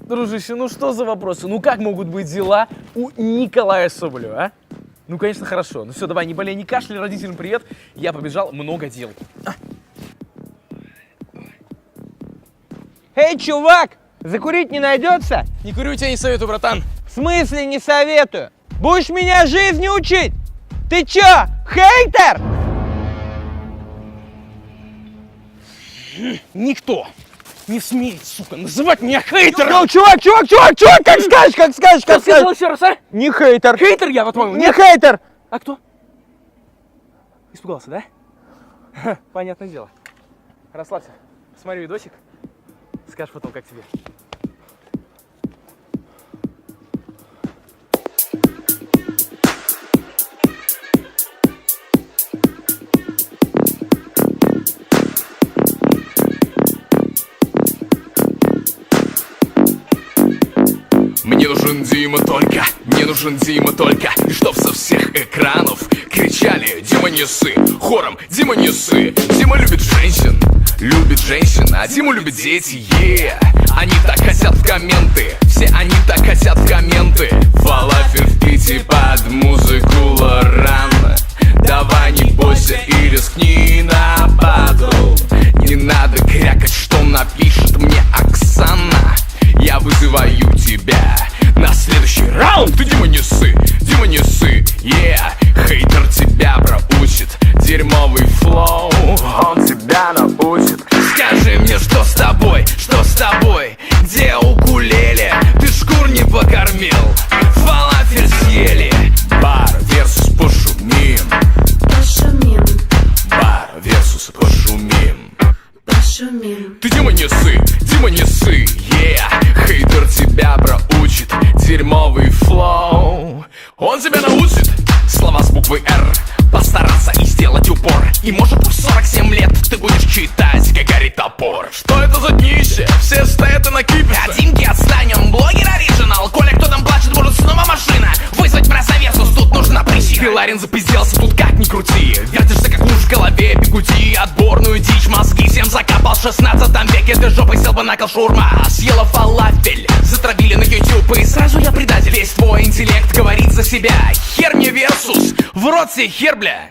Дружище, ну что за вопросы? Ну как могут быть дела у Николая Соболева, а? Ну, конечно, хорошо. Ну все, давай, не болей, не кашляй, родителям привет. Я побежал, много дел. Эй, чувак, закурить не найдется? Не курю, тебя не советую, братан. В смысле не советую? Будешь меня жизни учить? Ты чё, хейтер? Никто не смеет, сука, называть меня хейтером. Ну, чувак, как скажешь. Что сказал еще раз, а? Не хейтер. Хейтер я, по-твоему, Не нет? хейтер. А кто? Испугался, да? Ха, понятное дело. Расслабься, посмотри видосик, скажешь потом, как тебе. Мне нужен Дима только, и чтоб со всех экранов кричали: Дима не ссы, хором, Дима не ссы. Дима любит женщин, а Диму любят дети, Они так хотят в комменты, все они так хотят в комменты. Фалафель в Пите под музыку Лоран. Давай не бойся и рискни на батл. Не надо крякать, что напишет мне Оксана. Я вызываю тебя на следующий раунд. Ты Дима не ссы, Хейтер тебя проучит, дерьмовый флоу он тебя научит. Скажи мне, что с тобой, где укулеле? Ты шкур не покормил, фалафель съели. Бар версус пошумим. Бар версус пошумим. Ты Дима не ссы, Хейтер тебя проучит, дерьмовый флоу он тебя научит. Слова с буквой «Р», постараться и сделать упор. И может в 47 лет ты будешь читать, как горит топор. Что это за днище? Все стоят и накипятся. От Димки отстанем, блогер оригинал. Коля, кто там плачет, может снова машина. Вызвать бросоверсус, тут нужна причина. Пиларин запизделся, тут как ни крути. Вертишься как уж в голове, бегути. Отборную дичь, мозги всем закапал. В 16 веке ты жопой сел бы на кол шаурма. Съела фалафель, затравили на YouTube. И сразу я предатель. Весь твой интеллект говорит за себя. Хер мне версус, в рот себе хер, бля.